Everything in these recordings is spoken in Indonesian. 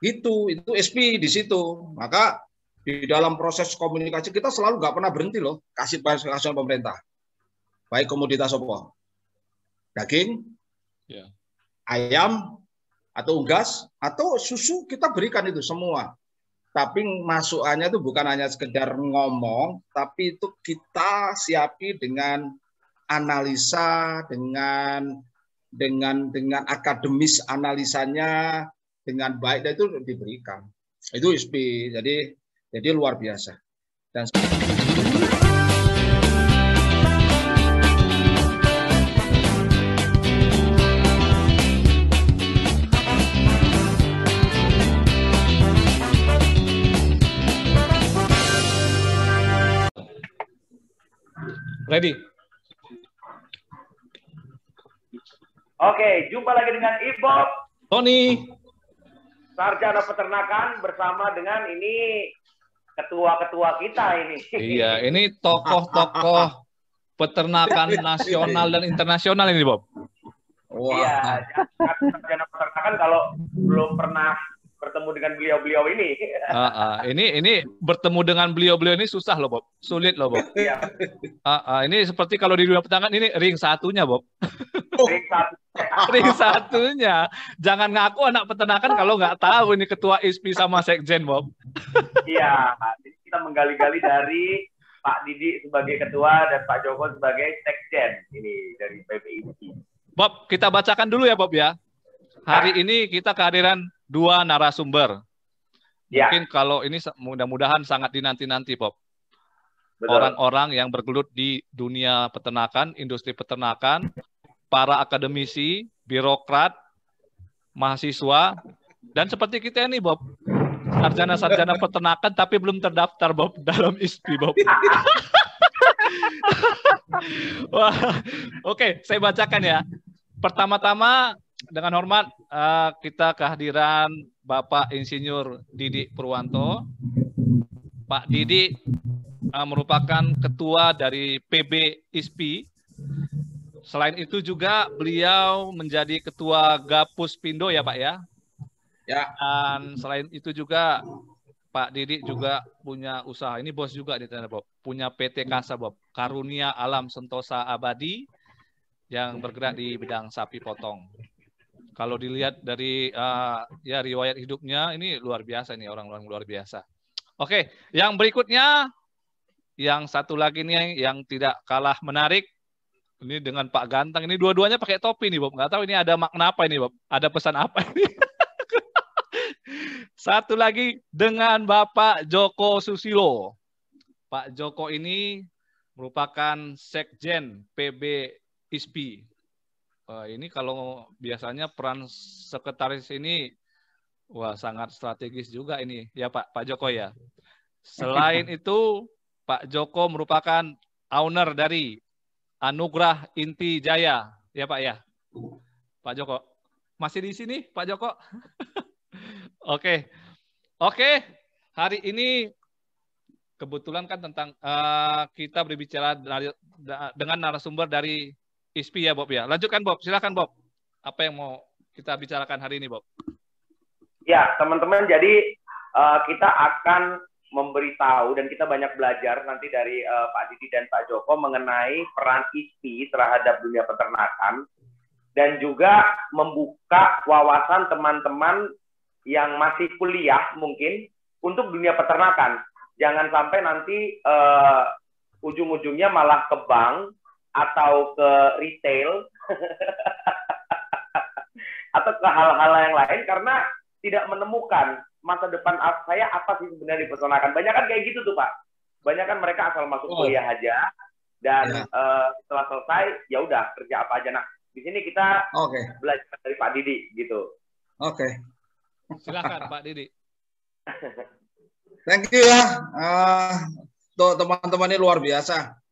Gitu, itu SP di situ. Maka di dalam proses komunikasi kita selalu nggak pernah berhenti loh kasih masukan pemerintah. Baik komoditas apa? Daging, ayam, atau unggas, atau susu kita berikan itu semua. Tapi masukannya itu bukan hanya sekedar ngomong, tapi itu kita siapi dengan analisa, dengan akademis analisanya dengan baik, dan itu diberikan. Itu SP. Jadi luar biasa. Dan ready. Oke, jumpa lagi dengan Ibu Tony, Sarjana Peternakan, bersama dengan ini ketua-ketua kita ini. Iya, ini tokoh-tokoh peternakan nasional dan internasional ini, Bob. Iya, Sarjana Peternakan kalau belum pernah bertemu dengan beliau-beliau ini. Ini bertemu dengan beliau-beliau ini susah loh, Bob. Sulit loh, Bob. Iya. Ini seperti kalau di dunia peternakan ini ring satunya, Bob. Ring satu. Ring satunya. Jangan ngaku anak peternakan kalau nggak tahu ini ketua ISPI sama sekjen, Bob. Iya, kita menggali-gali dari Pak Didi sebagai ketua dan Pak Joko sebagai sekjen ini dari PPISPI. Bob, kita bacakan dulu ya, Bob ya. Hari ini kita kehadiran 2 narasumber. Ya. Mungkin kalau ini mudah-mudahan sangat dinanti-nanti, Bob. Betul. Orang-orang yang bergelut di dunia peternakan, industri peternakan, para akademisi, birokrat, mahasiswa, dan seperti kita ini, Bob. Sarjana-sarjana peternakan tapi belum terdaftar, Bob, dalam ISPI, Bob. Wah, oke, saya bacakan ya. Pertama-tama, dengan hormat, kita kehadiran Bapak Insinyur Didi Purwanto. Pak Didi merupakan ketua dari PB ISPI. Selain itu juga beliau menjadi ketua Gapus Pindo ya, Pak ya? Ya. Dan selain itu juga Pak Didi juga punya usaha. Ini bos juga di sana, Bob. Punya PT Kasa, Bob. Karunia Alam Sentosa Abadi yang bergerak di bidang sapi potong. Kalau dilihat dari ya riwayat hidupnya, ini luar biasa nih, orang-orang luar biasa. Oke, yang berikutnya, yang satu lagi nih yang tidak kalah menarik, ini dengan Pak Ganteng. Ini dua-duanya pakai topi nih, Bob. Nggak tahu ini ada makna apa ini, Bob. Ada pesan apa ini? Satu lagi dengan Bapak Joko Susilo. Pak Joko ini merupakan sekjen PB ISPI. Ini kalau biasanya peran sekretaris ini wah sangat strategis juga ini ya Pak Joko ya. Selain itu Pak Joko merupakan owner dari Anugrah Inti Jaya ya Pak ya. Pak Joko masih di sini Pak Joko? Oke. Hari ini kebetulan kan tentang kita berbicara dengan narasumber dari ISPI ya Bob ya. Lanjutkan Bob, silakan Bob. Apa yang mau kita bicarakan hari ini Bob? Ya teman-teman, jadi kita akan memberitahu dan kita banyak belajar nanti dari Pak Didi dan Pak Joko mengenai peran ISPI terhadap dunia peternakan dan juga membuka wawasan teman-teman yang masih kuliah mungkin untuk dunia peternakan. Jangan sampai nanti ujung-ujungnya malah ke bank atau ke retail atau ke hal-hal yang lain karena tidak menemukan masa depan saya apa sih sebenarnya di peternakan. Banyak kan kayak gitu tuh Pak. Banyak kan mereka asal masuk kuliah aja dan setelah selesai ya udah kerja apa aja. Nah di sini kita belajar dari Pak Didi gitu. Oke. Silakan Pak Didi. Thank you ya. Tuh teman-teman ini luar biasa.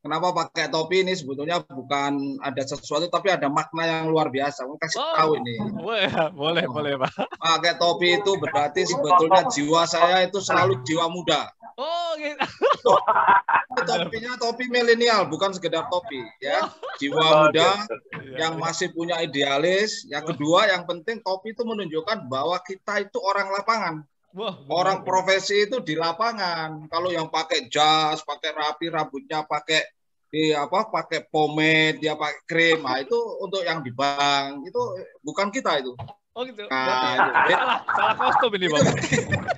Kenapa pakai topi ini sebetulnya bukan ada sesuatu tapi ada makna yang luar biasa. Mau kasih tahu ini. Boleh Pak. Pakai topi itu berarti sebetulnya jiwa saya itu selalu jiwa muda. Oh, gitu. Topinya topi milenial, bukan sekedar topi, ya. Jiwa muda yang masih punya idealis. Yang kedua, yang penting topi itu menunjukkan bahwa kita itu orang lapangan. Wah, Orang profesi itu di lapangan. Kalau yang pakai jas, pakai rapi, rambutnya pakai pakai pomade, dia pakai krim, nah itu untuk yang di bank. Itu bukan kita itu. Oh gitu. Nah, salah kostum ini, Bang.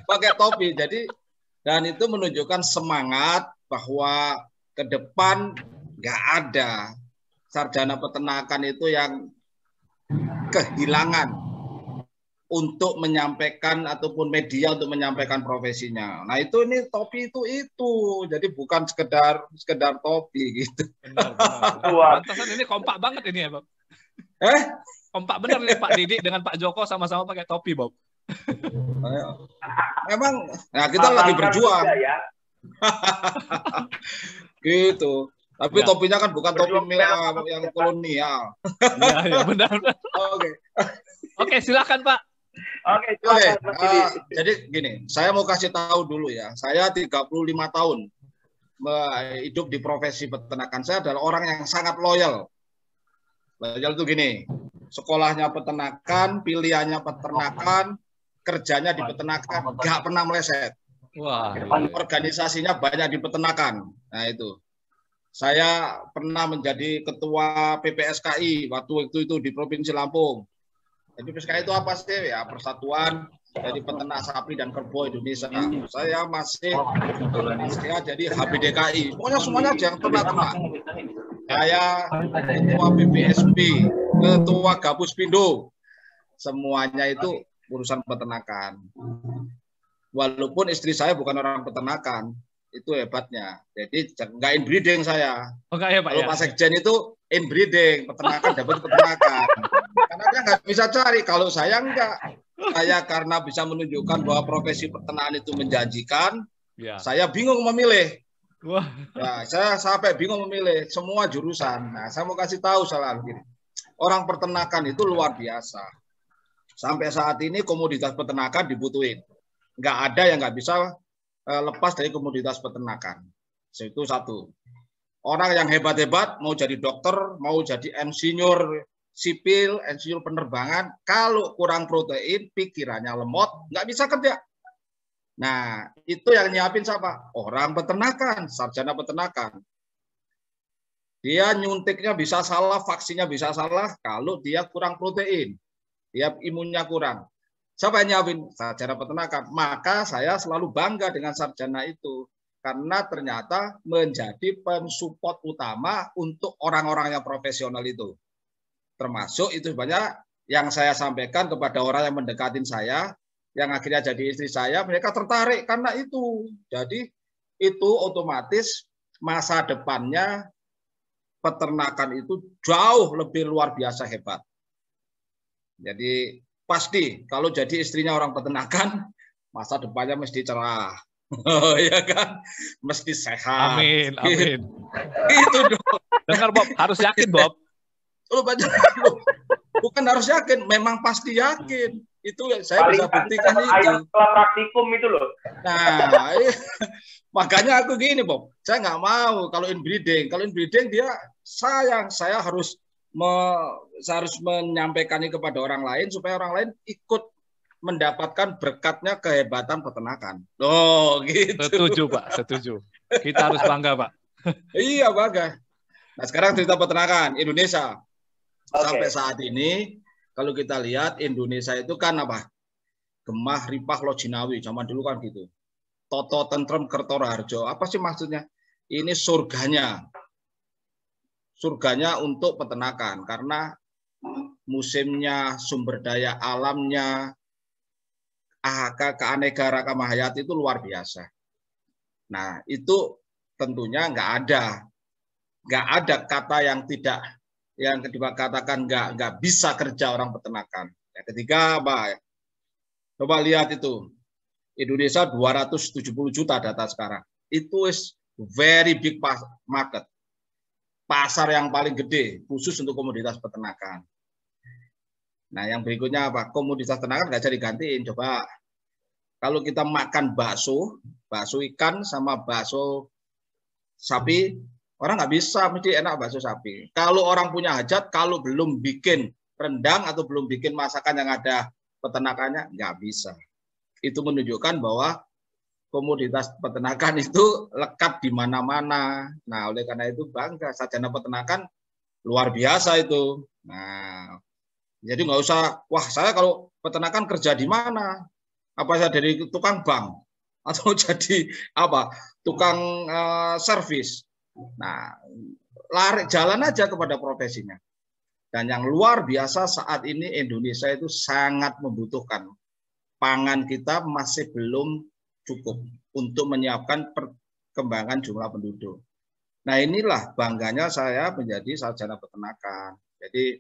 Pakai topi. Jadi dan itu menunjukkan semangat bahwa ke depan nggak ada sarjana peternakan itu yang kehilangan untuk menyampaikan ataupun media untuk menyampaikan profesinya. Nah itu ini topi itu. Jadi bukan sekedar topi gitu. Benar. Pantasan ini kompak banget ini ya, Bob. Kompak benar nih Pak Didi dengan Pak Joko sama-sama pakai topi, Bob. Memang nah kita lagi berjuang. Ya. Gitu. Tapi ya. Topinya kan bukan topi yang kolonial. Ya, benar. Oke, silakan Pak. Oke. Jadi gini, saya mau kasih tahu dulu ya. Saya 35 tahun hidup di profesi peternakan. Saya adalah orang yang sangat loyal. Loyal itu gini, sekolahnya peternakan, pilihannya peternakan, kerjanya di peternakan, nggak pernah meleset. Wah. Organisasinya banyak di peternakan. Nah itu. Saya pernah menjadi ketua PPSKI waktu itu di Provinsi Lampung. Jadi PPSKI itu apa sih? Ya Persatuan dari Peternak Sapi dan Kerbau Indonesia. Saya masih jadi HBDKI. Pokoknya semuanya yang ternak-ternak. Saya ketua PPSB, ketua Gabus Pindo. Semuanya itu urusan peternakan. Walaupun istri saya bukan orang peternakan, itu hebatnya. Jadi nggak inbreeding saya. Ya, Pak, kalau Pak Sekjen itu inbreeding, peternakan dapat peternakan. Karena dia nggak bisa cari. Kalau saya enggak. Saya karena bisa menunjukkan bahwa profesi peternakan itu menjanjikan, saya bingung memilih. Wah. Nah, saya sampai bingung memilih semua jurusan. Nah, saya mau kasih tahu gini. Orang peternakan itu luar biasa. Sampai saat ini komoditas peternakan dibutuhin. Nggak ada yang nggak bisa lepas dari komoditas peternakan. Itu satu. Orang yang hebat-hebat mau jadi dokter, mau jadi insinyur sipil, insinyur penerbangan, kalau kurang protein, pikirannya lemot, nggak bisa kerja. Nah, itu yang nyiapin siapa? Orang peternakan, sarjana peternakan. Dia nyuntiknya bisa salah, vaksinnya bisa salah, kalau dia kurang protein. Dia imunnya kurang. Siapa yang nyiapin? Sarjana peternakan. Maka saya selalu bangga dengan sarjana itu. Karena ternyata menjadi pensupport utama untuk orang-orang yang profesional itu. Termasuk itu banyak yang saya sampaikan kepada orang yang mendekatin saya, yang akhirnya jadi istri saya, mereka tertarik karena itu. Jadi itu otomatis masa depannya peternakan itu jauh lebih luar biasa hebat. Jadi pasti kalau jadi istrinya orang peternakan, masa depannya mesti cerah. Ya kan? Mesti sehat. Amin. Itu dong. Dengar Bob, harus yakin Bob. Bukan harus yakin, memang pasti yakin. Itu saya bisa buktikan itu. Setelah praktikum itu loh. Nah, makanya aku gini Bob, saya nggak mau kalau inbreeding. Kalau inbreeding dia sayang, saya harus menyampaikan ini kepada orang lain supaya orang lain ikut mendapatkan berkatnya kehebatan peternakan. Oh, gitu. Setuju, Pak. Setuju. Kita harus bangga, Pak. Iya, bangga. Nah, sekarang cerita peternakan Indonesia. Sampai saat ini, kalau kita lihat Indonesia itu kan apa? Gemah, Ripah, Lojinawi. Zaman dulu kan gitu. Toto, Tentrem, Kertoro, Harjo. Apa sih maksudnya? Ini surganya. Surganya untuk peternakan. Karena musimnya, sumber daya alamnya, keanekaragaman hayati itu luar biasa. Nah, itu tentunya nggak ada kata yang dikatakan nggak bisa kerja orang peternakan. Yang ketiga, apa? Coba lihat itu. Indonesia 270 juta data sekarang. Itu is very big market. Pasar yang paling gede khusus untuk komoditas peternakan. Nah, yang berikutnya apa? Komoditas peternakan nggak jadi digantiin. Coba Kalau kita makan bakso ikan sama bakso sapi, orang nggak bisa mesti enak bakso sapi. Kalau orang punya hajat, kalau belum bikin rendang atau belum bikin masakan yang ada peternakannya, nggak bisa. Itu menunjukkan bahwa komoditas peternakan itu lekat di mana-mana. Nah, oleh karena itu bangga sarjana peternakan luar biasa itu. Nah, jadi nggak usah, wah saya kalau peternakan kerja di mana? Apa saya dari tukang bank atau jadi apa? Tukang servis. Nah, jalan aja kepada profesinya. Dan yang luar biasa saat ini Indonesia itu sangat membutuhkan. Pangan kita masih belum cukup untuk menyiapkan perkembangan jumlah penduduk. Nah, inilah bangganya saya menjadi sarjana peternakan. Jadi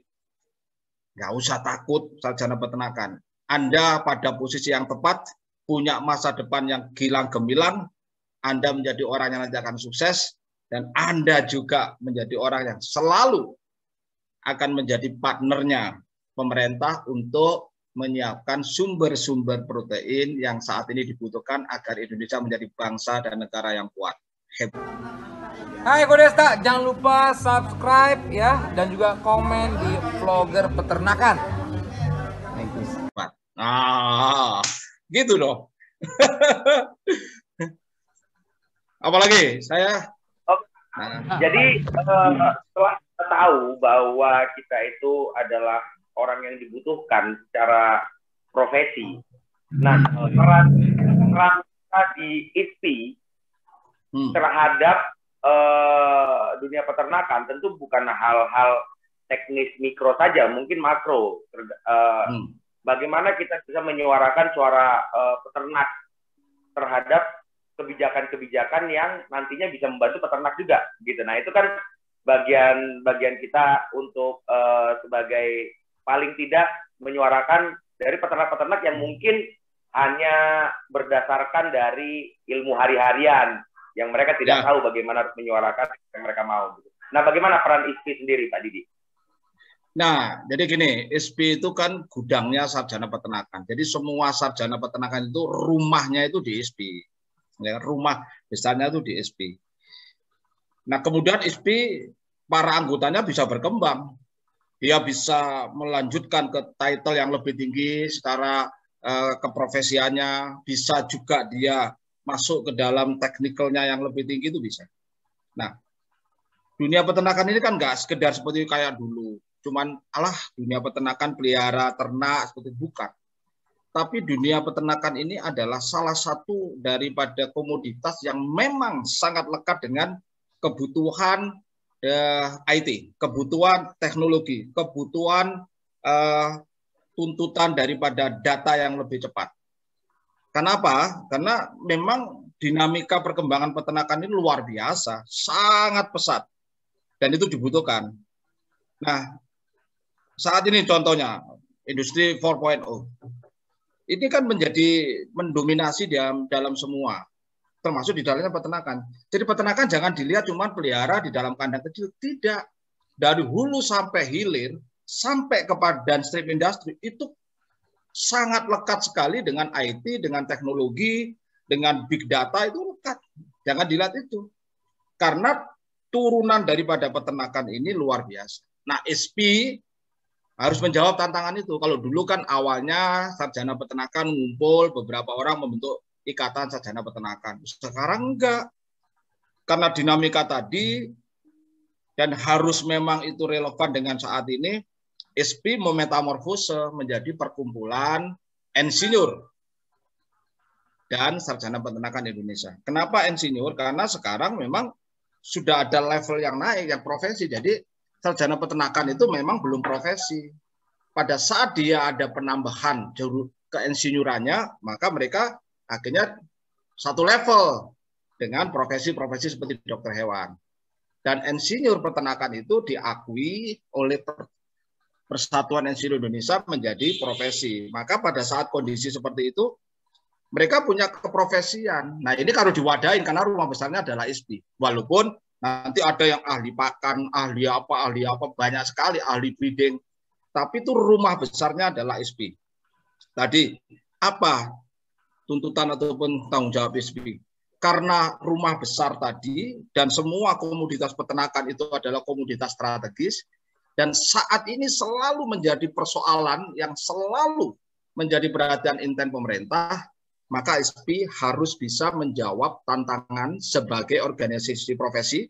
nggak usah takut sarjana peternakan. Anda pada posisi yang tepat, punya masa depan yang gilang gemilang, Anda menjadi orang yang nanti akan sukses, dan Anda juga menjadi orang yang selalu akan menjadi partnernya pemerintah untuk menyiapkan sumber-sumber protein yang saat ini dibutuhkan agar Indonesia menjadi bangsa dan negara yang kuat. Hai Kodesta, jangan lupa subscribe ya dan juga komen di vlogger peternakan. Nah, gitu dong. Apalagi saya. Jadi setelah kita tahu bahwa kita itu adalah orang yang dibutuhkan secara profesi. Nah, peran kita di ISPI terhadap dunia peternakan tentu bukan hal-hal teknis mikro saja, mungkin makro. Bagaimana kita bisa menyuarakan suara peternak terhadap kebijakan-kebijakan yang nantinya bisa membantu peternak juga, gitu. Nah, itu kan bagian kita untuk sebagai paling tidak menyuarakan dari peternak-peternak yang mungkin hanya berdasarkan dari ilmu hari-harian yang mereka tidak tahu bagaimana harus menyuarakan yang mereka mau. Gitu. Nah, bagaimana peran ISPI sendiri, Pak Didi? Nah, jadi gini, ISPI itu kan gudangnya sarjana peternakan. Jadi semua sarjana peternakan itu rumahnya itu di ISPI. Ya, rumah besarnya itu di ISPI. Nah, kemudian ISPI, para anggotanya bisa berkembang. Dia bisa melanjutkan ke title yang lebih tinggi secara keprofesiannya. Bisa juga dia masuk ke dalam teknikalnya yang lebih tinggi, itu bisa. Nah, dunia peternakan ini kan nggak sekedar seperti kayak dulu. Cuman dunia peternakan pelihara ternak seperti bukan. Tapi dunia peternakan ini adalah salah satu daripada komoditas yang memang sangat lekat dengan kebutuhan IT, kebutuhan teknologi, kebutuhan tuntutan daripada data yang lebih cepat. Kenapa? Karena memang dinamika perkembangan peternakan ini luar biasa, sangat pesat. Dan itu dibutuhkan. Nah, saat ini contohnya industri 4.0 ini kan mendominasi dalam semua, termasuk di dalamnya peternakan. Jadi peternakan jangan dilihat cuma pelihara di dalam kandang kecil, tidak. Dari hulu sampai hilir, sampai kepada downstream industri itu sangat lekat sekali dengan IT, dengan teknologi, dengan big data, itu lekat. Jangan dilihat itu, karena turunan daripada peternakan ini luar biasa. Nah, ISPI harus menjawab tantangan itu. Kalau dulu kan awalnya sarjana peternakan ngumpul, beberapa orang membentuk ikatan sarjana peternakan. Sekarang enggak. Karena dinamika tadi, dan harus memang itu relevan dengan saat ini, ISPI memetamorfose menjadi perkumpulan insinyur dan sarjana peternakan Indonesia. Kenapa insinyur? Karena sekarang memang sudah ada level yang naik, yang profesi. Jadi sarjana peternakan itu memang belum profesi. Pada saat dia ada penambahan keinsinyurannya, maka mereka akhirnya satu level dengan profesi-profesi seperti dokter hewan. Dan insinyur peternakan itu diakui oleh Persatuan Insinyur Indonesia menjadi profesi. Maka pada saat kondisi seperti itu, mereka punya keprofesian. Nah, ini kalau diwadahin, karena rumah besarnya adalah ISPI. Walaupun nanti ada yang ahli pakan, ahli apa, banyak sekali, ahli breeding. Tapi itu rumah besarnya adalah ISPI. Tadi, apa tuntutan ataupun tanggung jawab ISPI. Karena rumah besar tadi dan semua komoditas peternakan itu adalah komoditas strategis, dan saat ini selalu menjadi persoalan yang selalu menjadi perhatian intent pemerintah, maka ISPI harus bisa menjawab tantangan sebagai organisasi profesi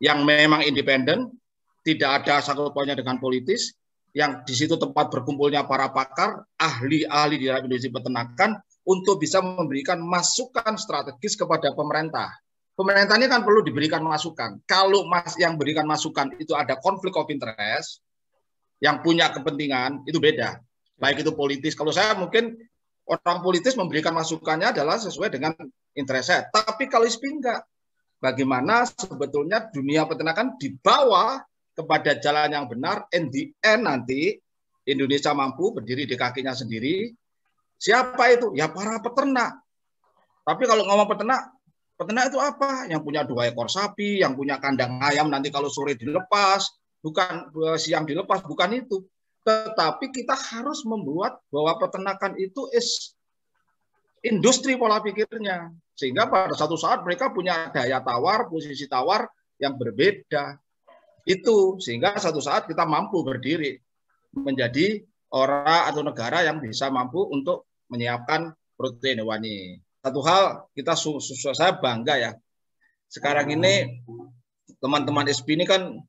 yang memang independen, tidak ada sangkut pautnya dengan politis, yang di situ tempat berkumpulnya para pakar, ahli-ahli di dalam industri peternakan, untuk bisa memberikan masukan strategis kepada pemerintah. Pemerintah ini kan perlu diberikan masukan. Kalau yang berikan masukan itu ada konflik of interest, yang punya kepentingan, itu beda. Baik itu politis. Kalau saya mungkin orang politis memberikan masukannya adalah sesuai dengan interest saya. Tapi kalau ISPI enggak. Bagaimana sebetulnya dunia peternakan dibawa kepada jalan yang benar, and the end nanti Indonesia mampu berdiri di kakinya sendiri. Siapa itu? Ya para peternak. Tapi kalau ngomong peternak itu apa? Yang punya 2 ekor sapi, yang punya kandang ayam nanti kalau sore dilepas, bukan siang dilepas, bukan itu. Tetapi kita harus membuat bahwa peternakan itu industri pola pikirnya. Sehingga pada satu saat mereka punya daya tawar, posisi tawar yang berbeda. Itu sehingga satu saat kita mampu berdiri menjadi orang atau negara yang bisa mampu untuk menyiapkan protein hewani. Satu hal saya bangga ya. Sekarang ini teman-teman ISPI ini kan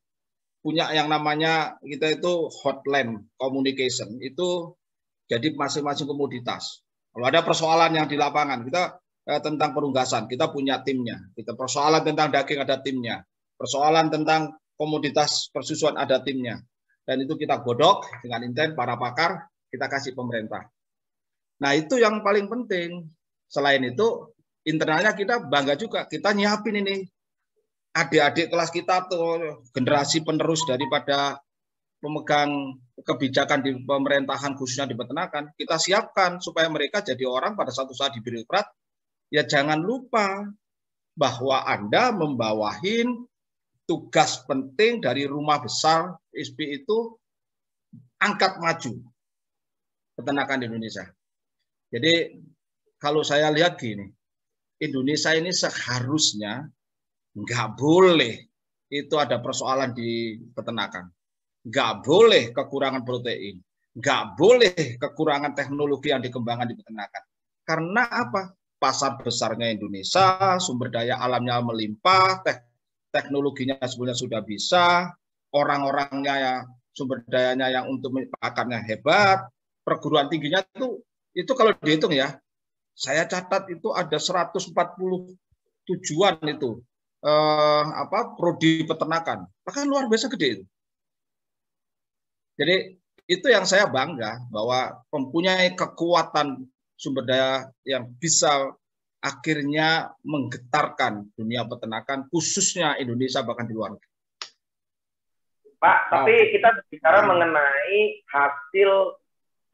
punya yang namanya kita itu hotline communication. Itu jadi masing-masing komoditas. Kalau ada persoalan yang di lapangan, kita tentang perunggasan, kita punya timnya. Kita persoalan tentang daging ada timnya. Persoalan tentang komoditas persusuan ada timnya. Dan itu kita godok dengan intent para pakar, kita kasih pemerintah. Nah itu yang paling penting. Selain itu, internalnya kita bangga juga. Kita nyiapin ini. Adik-adik kelas kita tuh generasi penerus daripada pemegang kebijakan di pemerintahan khususnya di peternakan. Kita siapkan supaya mereka jadi orang pada satu saat di birokrat. Ya jangan lupa bahwa Anda membawahin tugas penting dari rumah besar ISPI itu, angkat maju peternakan di Indonesia. Jadi kalau saya lihat gini, Indonesia ini seharusnya nggak boleh itu ada persoalan di peternakan, nggak boleh kekurangan protein, nggak boleh kekurangan teknologi yang dikembangkan di peternakan. Karena apa? Pasar besarnya Indonesia, sumber daya alamnya melimpah, teknologinya sebenarnya sudah bisa, orang-orangnya ya, sumber dayanya yang untuk pakarnya hebat, perguruan tingginya itu kalau dihitung ya, saya catat itu ada 140 tujuan itu prodi peternakan, bahkan luar biasa gede itu. Jadi itu yang saya bangga bahwa mempunyai kekuatan sumber daya yang bisa akhirnya menggetarkan dunia peternakan, khususnya Indonesia bahkan di luar negeri. Pak, tapi kita bicara mengenai hasil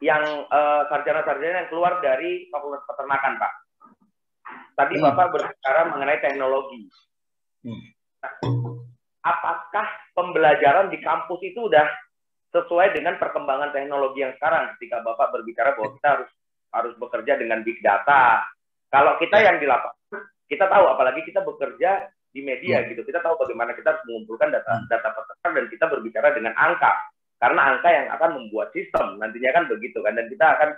yang sarjana-sarjana yang keluar dari Fakultas Peternakan, Pak. Tadi Bapak berbicara mengenai teknologi. Apakah pembelajaran di kampus itu udah sesuai dengan perkembangan teknologi yang sekarang? Ketika Bapak berbicara bahwa kita harus bekerja dengan big data. Kalau kita yang di lapangan, kita tahu, apalagi kita bekerja di media gitu, kita tahu bagaimana kita harus mengumpulkan data peternak dan kita berbicara dengan angka. Karena angka yang akan membuat sistem, nantinya kan begitu kan. Dan kita akan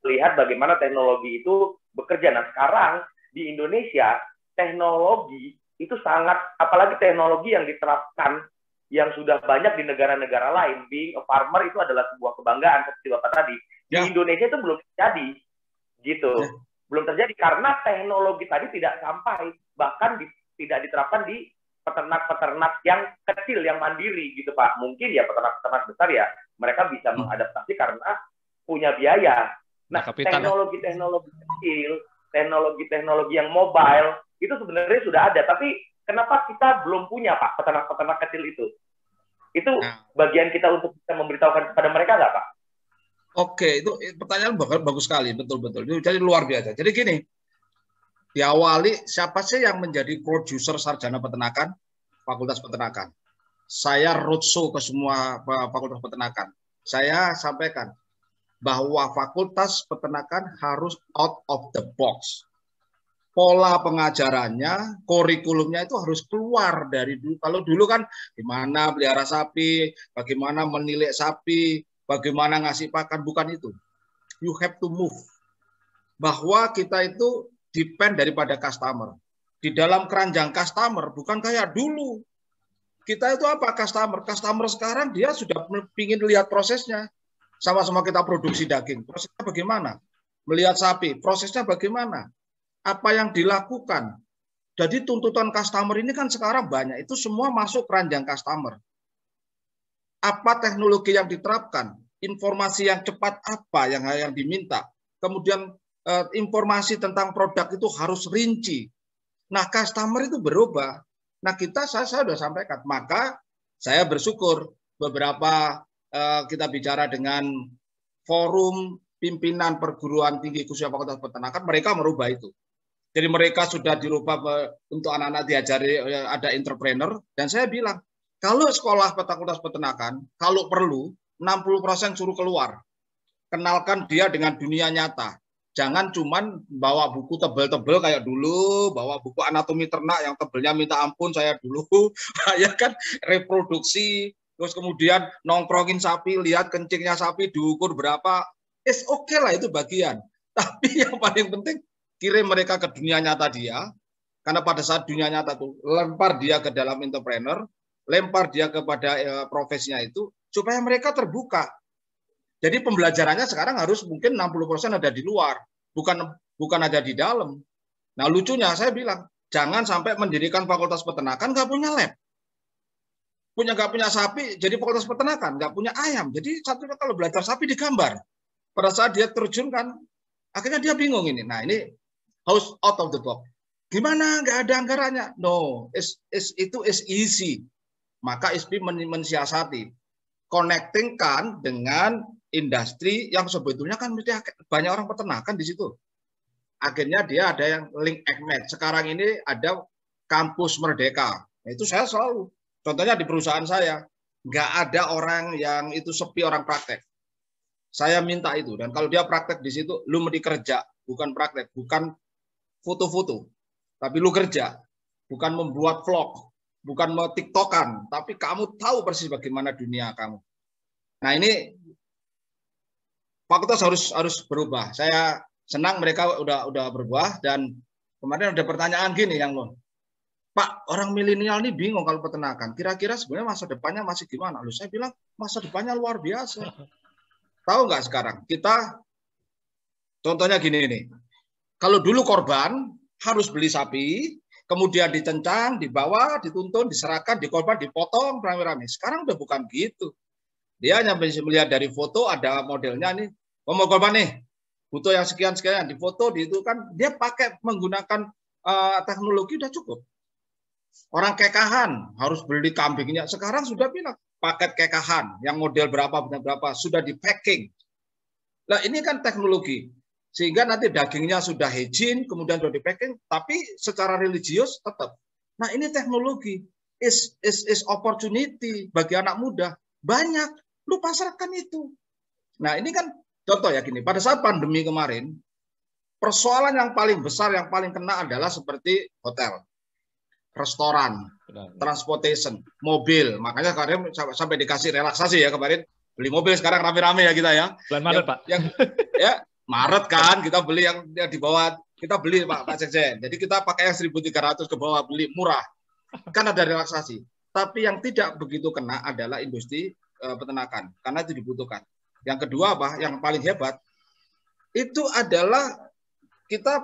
melihat bagaimana teknologi itu bekerja. Nah sekarang di Indonesia, teknologi itu sangat, apalagi teknologi yang diterapkan, yang sudah banyak di negara-negara lain. Being a farmer itu adalah sebuah kebanggaan, seperti Bapak tadi. Di Indonesia itu belum terjadi, gitu. Belum terjadi karena teknologi tadi tidak sampai, bahkan tidak diterapkan di peternak-peternak yang kecil, yang mandiri gitu Pak. Mungkin ya peternak-peternak besar ya mereka bisa mengadaptasi karena punya biaya. Nah, teknologi-teknologi kecil, teknologi-teknologi yang mobile itu sebenarnya sudah ada, tapi kenapa kita belum punya Pak peternak-peternak kecil itu? Itu bagian kita untuk bisa memberitahukan kepada mereka nggak Pak? Oke, itu pertanyaan bagus sekali, betul-betul. Jadi luar biasa. Jadi gini, diawali siapa sih yang menjadi produser sarjana peternakan? Fakultas Peternakan. Saya roadshow ke semua fakultas peternakan. Saya sampaikan, bahwa Fakultas Peternakan harus out of the box. Pola pengajarannya, kurikulumnya itu harus keluar dari dulu. Kalau dulu kan gimana pelihara sapi, bagaimana menilik sapi, bagaimana ngasih pakan, bukan itu. You have to move. Bahwa kita itu depend daripada customer. Di dalam keranjang customer, bukan kayak dulu. Kita itu apa customer? Customer sekarang dia sudah ingin lihat prosesnya. Sama-sama kita produksi daging. Prosesnya bagaimana? Melihat sapi, prosesnya bagaimana? Apa yang dilakukan? Jadi tuntutan customer ini kan sekarang banyak. Itu semua masuk keranjang customer. Apa teknologi yang diterapkan? Informasi yang cepat apa yang diminta? Kemudian informasi tentang produk itu harus rinci. Nah, customer itu berubah. Nah, saya sudah sampaikan. Maka saya bersyukur beberapa kita bicara dengan forum pimpinan perguruan tinggi khususnya Fakultas Peternakan, mereka merubah itu. Jadi mereka sudah dirubah untuk anak-anak diajari ada entrepreneur. Dan saya bilang, kalau sekolah Fakultas Peternakan, kalau perlu 60% suruh keluar. Kenalkan dia dengan dunia nyata. Jangan cuman bawa buku tebel-tebel kayak dulu, bawa buku anatomi ternak yang tebelnya minta ampun saya dulu, ya kan, reproduksi, terus kemudian nongkrongin sapi, lihat kencingnya sapi diukur berapa, oke lah itu bagian. Tapi yang paling penting kirim mereka ke dunia nyata dia, karena pada saat dunia nyata itu lempar dia ke dalam entrepreneur, lempar dia kepada profesinya itu, supaya mereka terbuka. Jadi pembelajarannya sekarang harus mungkin 60% ada di luar, bukan ada di dalam. Nah lucunya saya bilang, jangan sampai mendirikan Fakultas Peternakan nggak punya lab. Nggak punya sapi, jadi Fakultas Peternakan, nggak punya ayam. Jadi satunya kalau belajar sapi digambar. Pada saat dia terjunkan, akhirnya dia bingung ini. Nah ini harus out of the box. Gimana? Nggak ada anggarannya. No, itu is easy. Maka ISPI mensiasati. Connecting-kan dengan industri yang sebetulnya kan banyak orang peternakan di situ. Akhirnya dia ada yang link match. Sekarang ini ada kampus Merdeka. Nah, itu saya selalu. Contohnya di perusahaan saya, nggak ada orang yang itu sepi orang praktek. Saya minta itu. Dan kalau dia praktek di situ, lu mesti kerja. Bukan praktek, bukan foto-foto. Tapi lu kerja. Bukan membuat vlog. Bukan mau tiktokan. Tapi kamu tahu persis bagaimana dunia kamu. Nah ini fakultas harus berubah. Saya senang mereka udah berubah. Dan kemarin ada pertanyaan gini yang Pak, orang milenial ini bingung kalau peternakan. Kira-kira sebenarnya masa depannya masih gimana? Lalu saya bilang masa depannya luar biasa. Tahu nggak sekarang? Kita contohnya gini nih. Kalau dulu korban harus beli sapi, kemudian ditencang, dibawa, dituntun, diserahkan, dikorban, dipotong rame-rame. Sekarang udah bukan gitu. Dia hanya bisa melihat dari foto ada modelnya nih. Mau korban nih, butuh yang sekian-sekian, difoto, itu kan dia pakai menggunakan teknologi udah cukup. Orang kekahan harus beli kambingnya. Sekarang sudah bilang paket kekahan yang model berapa sudah di packing. Nah ini kan teknologi sehingga nanti dagingnya sudah hygiene kemudian sudah di packing tapi secara religius tetap. Nah ini teknologi is opportunity bagi anak muda banyak. Lu pasarkan itu. Nah ini kan contoh ya gini. Pada saat pandemi kemarin persoalan yang paling besar yang paling kena adalah seperti hotel, restoran, transportation, mobil. Makanya kemarin sampai dikasih relaksasi ya kemarin. Beli mobil sekarang rame-rame ya kita ya. Bulan Maret, Pak. Ya, Maret kan kita beli yang di bawah, kita beli Pak Sekjen. Jadi kita pakai yang 1.300 ke bawah, beli murah. Kan ada relaksasi. Tapi yang tidak begitu kena adalah industri peternakan karena itu dibutuhkan. Yang kedua apa? Yang paling hebat itu adalah kita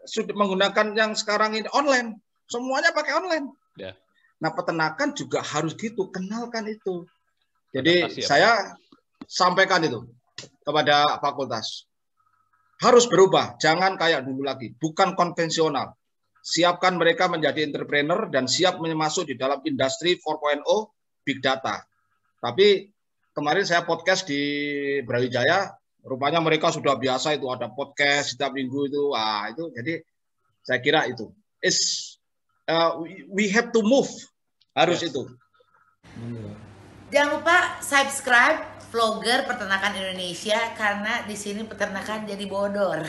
sudah menggunakan yang sekarang ini online. Semuanya pakai online. Ya. Nah, peternakan juga harus gitu, kenalkan itu. Jadi saya sampaikan itu kepada fakultas. Harus berubah, jangan kayak dulu lagi, bukan konvensional. Siapkan mereka menjadi entrepreneur dan siap masuk di dalam industri 4.0 big data. Tapi kemarin saya podcast di Brawijaya, rupanya mereka sudah biasa itu ada podcast setiap minggu itu. Itu jadi saya kira itu we have to move, harus itu. Jangan lupa subscribe, vlogger peternakan Indonesia karena di sini peternakan jadi bodor.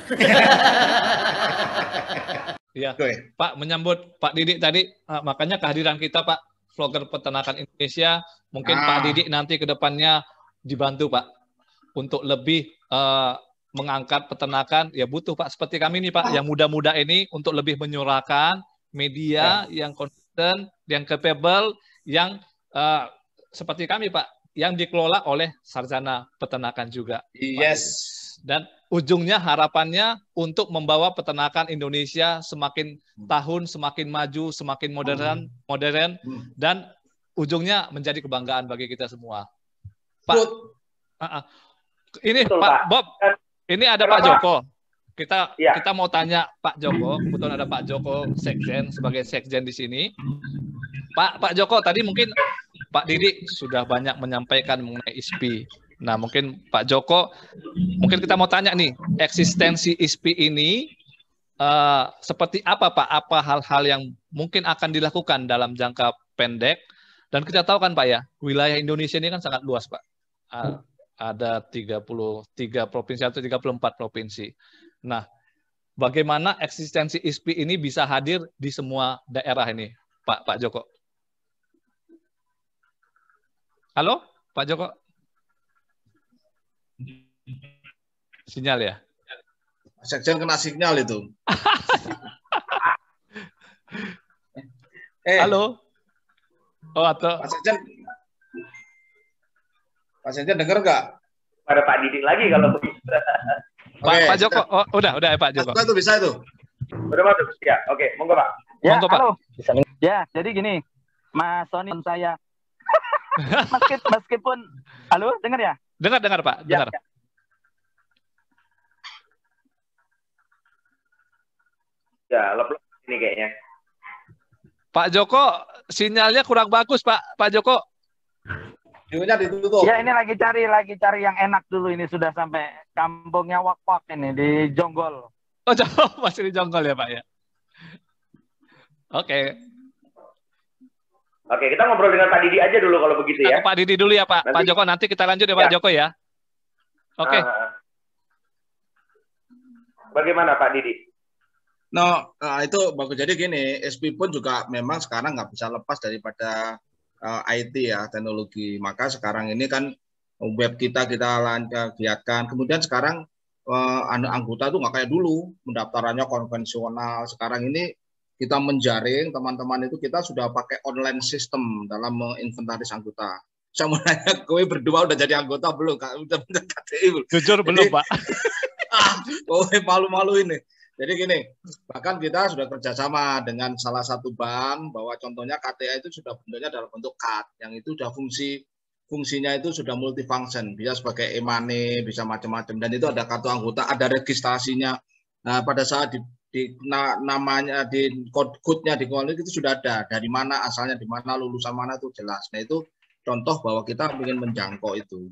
Iya, Pak, menyambut Pak Didik tadi, makanya kehadiran kita Pak, vlogger peternakan Indonesia, mungkin Pak Didik nanti ke depannya dibantu Pak, untuk lebih mengangkat peternakan, ya butuh Pak, seperti kami nih Pak, yang muda-muda ini untuk lebih menyuarakan media yang konsisten, yang capable, yang seperti kami Pak, yang dikelola oleh sarjana peternakan juga. Yes. Dan ujungnya harapannya untuk membawa peternakan Indonesia semakin tahun semakin maju, semakin modern, dan ujungnya menjadi kebanggaan bagi kita semua. Pak, ini Pak Bob, ini ada Pak Joko. Kita mau tanya Pak Joko, kebetulan ada Pak Joko Sekjen sebagai Sekjen di sini. Pak Joko, tadi mungkin Pak Didik sudah banyak menyampaikan mengenai ISPI. Nah, mungkin Pak Joko, mungkin kita mau tanya nih, eksistensi ISPI ini seperti apa Pak? Apa hal-hal yang mungkin akan dilakukan dalam jangka pendek? Dan kita tahu kan Pak ya, wilayah Indonesia ini kan sangat luas Pak. Ada 33 provinsi atau 34 provinsi. Nah, bagaimana eksistensi ISPI ini bisa hadir di semua daerah ini, Pak Joko? Halo, Pak Joko? Sinyal ya? Sekjen kena sinyal itu. Halo? Oh, atau Pak Sekjen dengar nggak? Pada Pak Didik lagi kalau begitu. Pak Joko, udah ya Pak Joko. Itu bisa itu. Udah masuk? Ya, oke. Monggo Pak. Ya, monggo, halo. Pak. Ya, jadi gini, Mas Sony saya. Meskipun, halo, dengar ya? Dengar Pak, dengar. Ya. Ya, lepas ini kayaknya. Pak Joko, sinyalnya kurang bagus Pak Joko. Videonya ditutup. Ya, ini lagi cari yang enak dulu, ini sudah sampai kampungnya Wak-Wak ini di Jonggol. Oh, masih di Jonggol ya Pak ya. Oke. Oke, kita ngobrol dengan Pak Didi aja dulu kalau begitu ya. Pak Didi dulu ya Pak. Pak Joko nanti kita lanjut ya Pak Joko ya. Oke. Bagaimana Pak Didi? Nah, itu bagus. Jadi gini, SP pun juga memang sekarang nggak bisa lepas daripada IT ya, teknologi. Maka sekarang ini kan web kita giatkan. Kemudian sekarang anggota itu nggak kayak dulu, pendaftarannya konvensional. Sekarang ini kita menjaring teman-teman itu, kita sudah pakai online system dalam menginventaris anggota. Saya mau nanya, kowe berdua udah jadi anggota belum? Udah punya KTI belum? Jujur belum Pak. Kowe malu-malu ini. Jadi gini, bahkan kita sudah kerjasama dengan salah satu bank, bahwa contohnya KTA itu sudah bentuknya dalam bentuk card, yang itu sudah fungsinya itu sudah multifunction, bisa sebagai e-money, bisa macam-macam, dan itu ada kartu anggota, ada registrasinya. Nah, pada saat namanya di code-nya di itu sudah ada, dari mana asalnya, di mana lulusan mana itu jelas. Nah, itu contoh bahwa kita ingin menjangkau itu.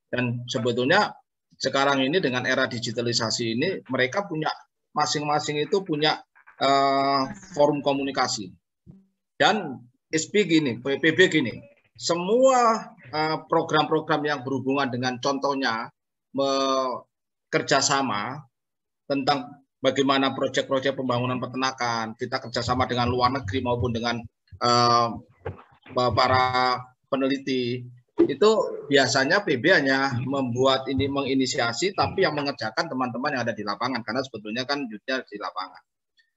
Dan sebetulnya sekarang ini dengan era digitalisasi ini, mereka punya masing-masing itu punya forum komunikasi. Dan SP gini, PB gini, semua program-program yang berhubungan dengan contohnya kerjasama tentang bagaimana proyek-proyek pembangunan peternakan, kita kerjasama dengan luar negeri maupun dengan para peneliti, itu biasanya PB hanya menginisiasi, tapi yang mengerjakan teman-teman yang ada di lapangan, karena sebetulnya kan unitnya di lapangan.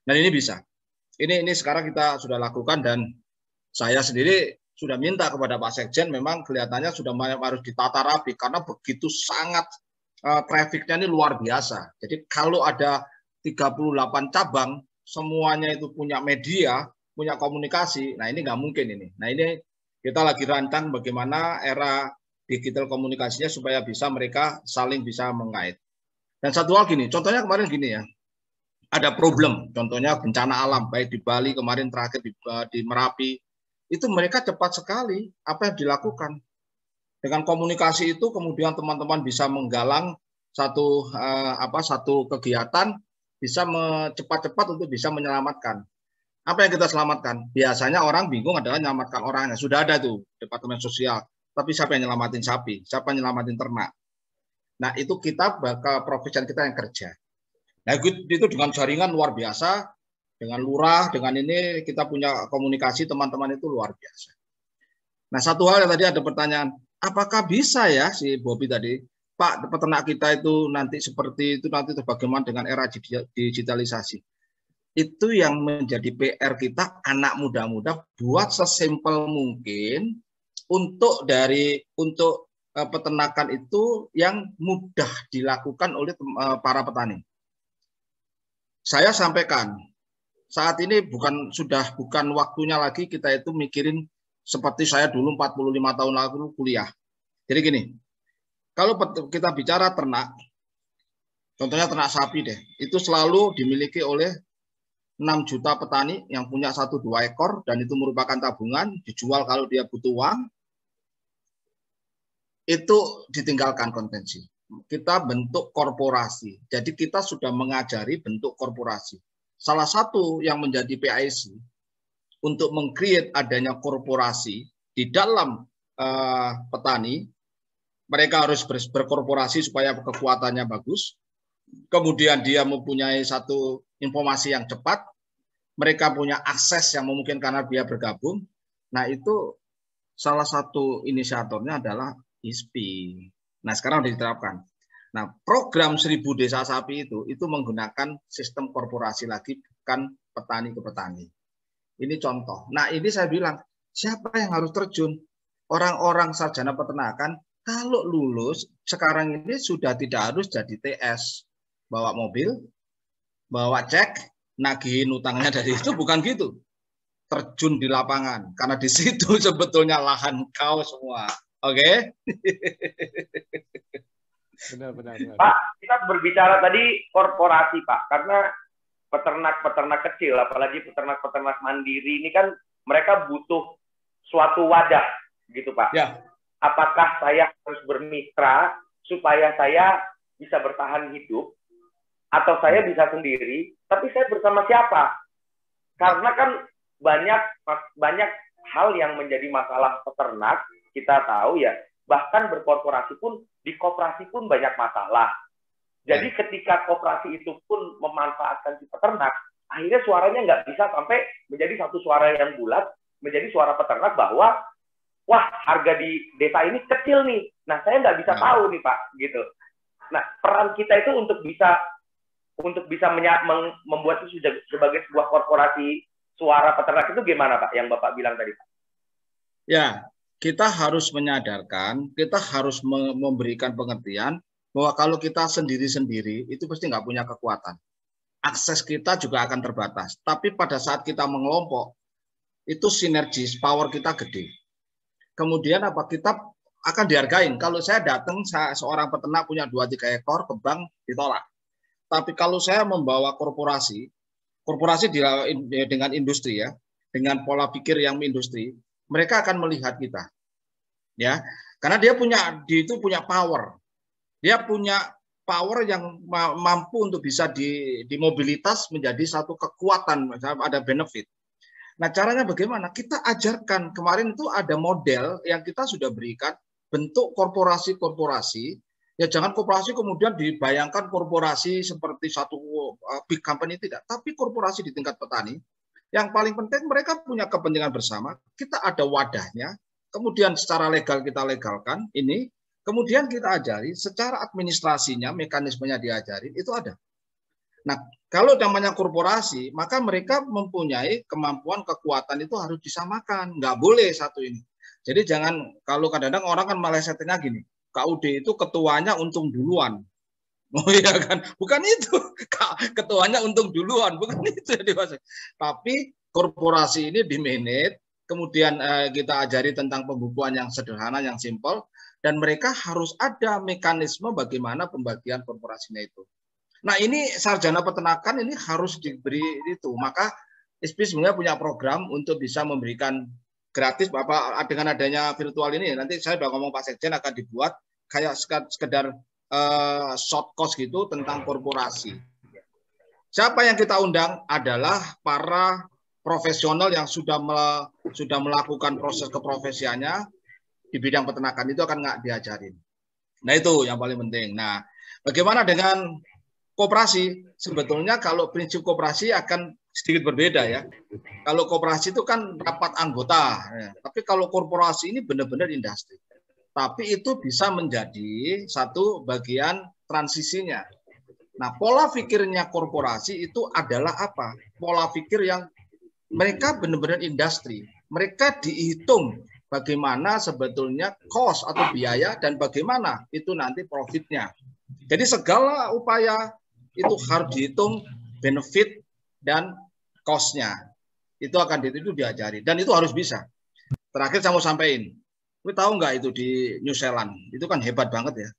Dan ini bisa. Ini sekarang kita sudah lakukan, dan saya sendiri sudah minta kepada Pak Sekjen, memang kelihatannya sudah harus ditata rapi, karena begitu sangat trafficnya ini luar biasa. Jadi kalau ada 38 cabang, semuanya itu punya media, punya komunikasi, nah ini nggak mungkin ini. Nah ini kita lagi rancang bagaimana era digital komunikasinya supaya bisa mereka saling bisa mengait. Dan satu hal gini, contohnya kemarin gini ya, ada problem, contohnya bencana alam, baik di Bali kemarin terakhir di Merapi, itu mereka cepat sekali apa yang dilakukan. Dengan komunikasi itu kemudian teman-teman bisa menggalang satu kegiatan, bisa cepat-cepat untuk bisa menyelamatkan. Apa yang kita selamatkan? Biasanya orang bingung adalah menyelamatkan orangnya. Sudah ada tuh Departemen Sosial. tapi siapa yang nyelamatin sapi, siapa yang nyelamatin ternak. Nah, itu kita bakal profesion kita yang kerja. Nah, itu dengan jaringan luar biasa, dengan lurah, dengan ini kita punya komunikasi teman-teman itu luar biasa. Nah, satu hal yang tadi ada pertanyaan, apakah bisa ya si Bobby tadi, Pak, peternak kita itu nanti seperti itu, nanti bagaimana dengan era digitalisasi? Itu yang menjadi PR kita, anak muda-muda, buat sesimpel mungkin untuk peternakan itu yang mudah dilakukan oleh para petani. Saya sampaikan, saat ini bukan waktunya lagi kita itu mikirin seperti saya dulu 45 tahun lalu kuliah. Jadi gini, kalau kita bicara ternak, contohnya ternak sapi deh, itu selalu dimiliki oleh 6 juta petani yang punya 1-2 ekor, dan itu merupakan tabungan, dijual kalau dia butuh uang, itu ditinggalkan konvensi. Kita bentuk korporasi. Jadi kita sudah mengajari bentuk korporasi. Salah satu yang menjadi PIC untuk meng-create adanya korporasi di dalam petani, mereka harus berkorporasi supaya kekuatannya bagus. Kemudian dia mempunyai satu informasi yang cepat. Mereka punya akses yang memungkinkan karena dia bergabung. Nah, itu salah satu inisiatornya adalah ISPI. Nah, sekarang diterapkan. Nah, program 1000 desa sapi itu menggunakan sistem korporasi lagi, bukan petani ke petani. Ini contoh. Nah, ini saya bilang, siapa yang harus terjun? Orang-orang sarjana peternakan, kalau lulus, sekarang ini sudah tidak harus jadi TS. Bawa mobil, bawa cek, nagihin utangnya dari itu, bukan gitu. Terjun di lapangan, karena di situ sebetulnya lahan kau semua. Oke? Benar. Pak, kita berbicara tadi korporasi, Pak, karena peternak-peternak kecil, apalagi peternak-peternak mandiri ini kan mereka butuh suatu wadah, gitu, Pak. Ya. Apakah saya harus bermitra supaya saya bisa bertahan hidup, atau saya bisa sendiri, tapi saya bersama siapa? Karena kan banyak hal yang menjadi masalah peternak, kita tahu ya, bahkan berkorporasi pun, di koperasi pun banyak masalah. Jadi ketika koperasi itu pun memanfaatkan si peternak, akhirnya suaranya nggak bisa sampai menjadi satu suara yang bulat, menjadi suara peternak bahwa, wah, harga di desa ini kecil nih. Nah, saya nggak bisa tahu nih, Pak, gitu. Nah, peran kita itu untuk bisa membuat itu sebagai sebuah korporasi suara peternak itu gimana, Pak, yang Bapak bilang tadi, Pak? Ya, kita harus menyadarkan, kita harus memberikan pengertian bahwa kalau kita sendiri-sendiri itu pasti nggak punya kekuatan. Akses kita juga akan terbatas. Tapi pada saat kita mengelompok, itu sinergis, power kita gede. Kemudian apa, kita akan dihargain. Kalau saya datang, seorang peternak punya 2-3 ekor, ke bank ditolak. Tapi kalau saya membawa korporasi dengan industri ya, dengan pola pikir yang industri, mereka akan melihat kita, ya, karena dia punya power, dia punya power yang mampu untuk bisa dimobilitas menjadi satu kekuatan, ada benefit. Nah, caranya bagaimana? Kita ajarkan. Kemarin itu ada model yang kita sudah berikan, bentuk korporasi. Ya, jangan korporasi kemudian dibayangkan korporasi seperti satu big company, tidak, tapi korporasi di tingkat petani. Yang paling penting mereka punya kepentingan bersama, kita ada wadahnya, kemudian secara legal kita legalkan ini, kemudian kita ajari secara administrasinya, mekanismenya diajari, itu ada. Nah, kalau namanya korporasi, maka mereka mempunyai kemampuan, kekuatan itu harus disamakan, nggak boleh satu ini. Jadi jangan, kalau kadang-kadang orang kan melesetnya gini, KUD itu ketuanya untung duluan. Oh iya kan, bukan itu. Ketuanya untung duluan, bukan itu yang dimaksud. Tapi korporasi ini dimanage, kemudian kita ajari tentang pembukuan yang sederhana, yang simpel, dan mereka harus ada mekanisme bagaimana pembagian korporasinya itu. Nah, ini sarjana peternakan ini harus diberi itu. Maka ISPI sebenarnya punya program untuk bisa memberikan gratis, Bapak, dengan adanya virtual ini. Nanti saya udah ngomong Pak Sekjen akan dibuat kayak sekedar short course gitu tentang korporasi. Siapa yang kita undang adalah para profesional yang sudah melakukan proses keprofesiannya, di bidang peternakan itu akan nggak diajarin. Nah itu yang paling penting. Nah bagaimana dengan koperasi? Sebetulnya kalau prinsip koperasi akan sedikit berbeda ya. Kalau koperasi itu kan rapat anggota, ya. Tapi kalau korporasi ini benar-benar industri. Tapi itu bisa menjadi satu bagian transisinya. Nah, pola pikirnya korporasi itu adalah apa? Pola pikir yang mereka benar-benar industri. Mereka dihitung bagaimana sebetulnya cost atau biaya dan bagaimana itu nanti profitnya. Jadi segala upaya itu harus dihitung benefit dan cost-nya. Itu akan itu diajari dan itu harus bisa. Terakhir saya mau sampaikan. Lu tahu nggak itu di New Zealand? Itu kan hebat banget ya.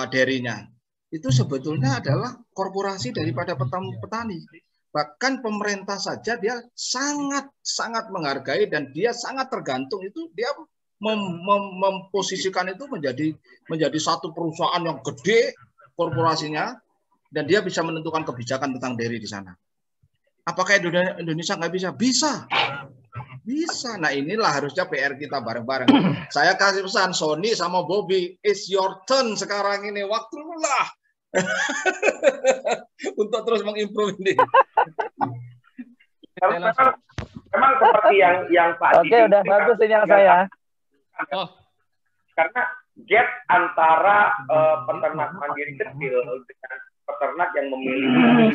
Dairy-nya. Itu sebetulnya adalah korporasi daripada petani. Bahkan pemerintah saja dia sangat menghargai dan dia sangat tergantung itu dia memposisikan itu menjadi satu perusahaan yang gede korporasinya dan dia bisa menentukan kebijakan tentang dairy di sana. Apakah Indonesia nggak bisa? Bisa. Bisa. Nah inilah harusnya PR kita bareng-bareng. Saya kasih pesan Sony sama Bobby, it's your turn sekarang ini, waktulah untuk terus mengimprove ini. Memang seperti yang Pak Oke, udah bagus sinyal saya. Karena gap antara peternak mandiri kecil dengan peternak yang memiliki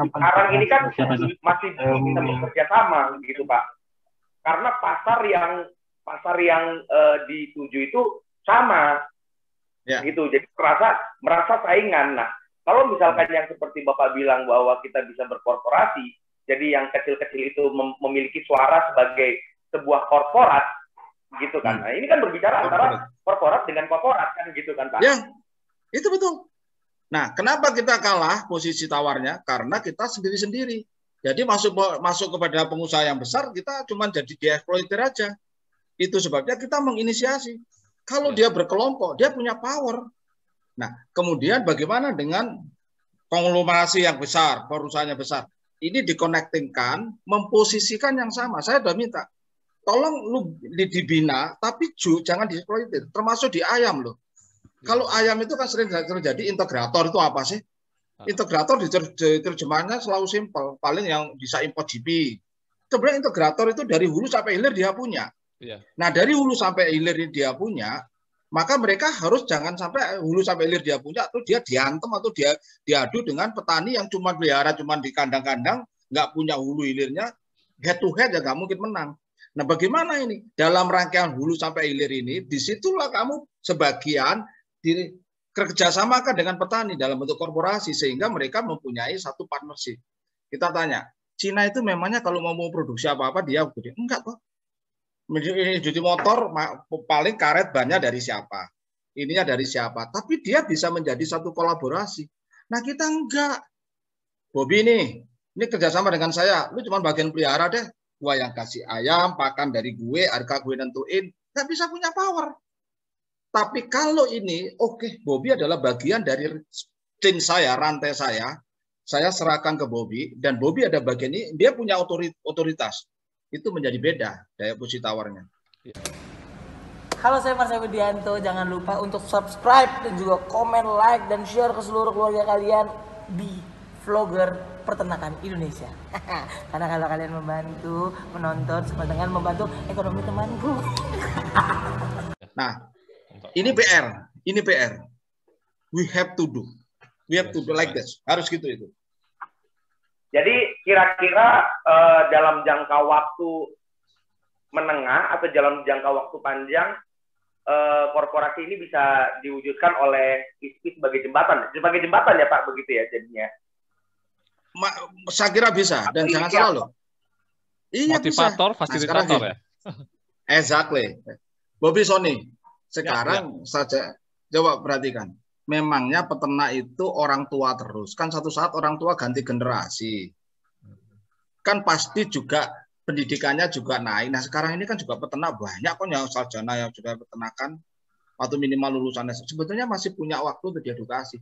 sekarang ini kan masih bisa bekerja sama gitu Pak. Karena pasar yang dituju itu sama gitu. Jadi merasa saingan. Nah, kalau misalkan yang seperti Bapak bilang bahwa kita bisa berkorporasi, jadi yang kecil-kecil itu memiliki suara sebagai sebuah korporat gitu kan. Nah, ini kan berbicara antara korporat dengan korporat kan gitu kan Pak. Ya, itu betul. Nah, kenapa kita kalah posisi tawarnya? Karena kita sendiri-sendiri. Jadi masuk kepada pengusaha yang besar, kita cuma jadi dieksploiter aja. Itu sebabnya kita menginisiasi. Kalau dia berkelompok, dia punya power. Nah, kemudian bagaimana dengan konglomerasi yang besar, perusahaannya besar? Ini dikonektingkan, memposisikan yang sama. Saya sudah minta, tolong lu dibina, tapi jangan dieksploiter. Termasuk di ayam loh. Kalau ayam itu kan sering terjadi integrator itu apa sih? Integrator diterjemahnya selalu simpel, paling yang bisa import GP. Sebenarnya integrator itu dari hulu sampai hilir dia punya. Nah dari hulu sampai hilir dia punya, maka mereka harus jangan sampai hulu sampai hilir dia punya, atau dia diantem atau dia diadu dengan petani yang cuma pelihara cuma di kandang-kandang, nggak punya hulu hilirnya, head to head ya nggak mungkin menang. Nah bagaimana ini dalam rangkaian hulu sampai hilir ini, disitulah kamu sebagian kerjasamakan dengan petani dalam bentuk korporasi sehingga mereka mempunyai satu partnership. Kita tanya, Cina itu memangnya kalau mau produksi apa-apa dia gede? Enggak kok. Jadi motor paling karet bannya dari siapa? Ininya dari siapa? Tapi dia bisa menjadi satu kolaborasi. Nah kita enggak. Bobby ini kerjasama dengan saya. Lu cuma bagian pelihara deh. Gua yang kasih ayam, pakan dari gue, harga gue nentuin. Nggak bisa punya power. Tapi kalau ini, Bobby adalah bagian dari tim saya, rantai saya serahkan ke Bobby, dan Bobby ada bagian ini, dia punya otoritas. Itu menjadi beda daya posisi tawarnya. Halo, saya Marcel Widianto. Jangan lupa untuk subscribe dan juga komen, like, dan share ke seluruh keluarga kalian di Vlogger Peternakan Indonesia. Karena kalau kalian membantu, menonton, sama dengan membantu ekonomi temanku. Nah, ini PR. We have to do like this. Harus gitu itu. Jadi kira-kira dalam jangka waktu menengah atau dalam jangka waktu panjang korporasi ini bisa diwujudkan oleh ISPI sebagai jembatan ya Pak, begitu ya jadinya. Saya kira bisa dan jangan salah loh. Iya, motivator, bisa. Fasilitator ya. Exactly. Bobby, Sony. Sekarang saja coba perhatikan. Memangnya peternak itu orang tua terus. Kan satu saat orang tua ganti generasi. Kan pasti juga pendidikannya juga naik. Nah sekarang ini kan juga peternak banyak kok yang sarjana yang sudah peternakan atau minimal lulusannya. Sebetulnya masih punya waktu untuk diedukasi.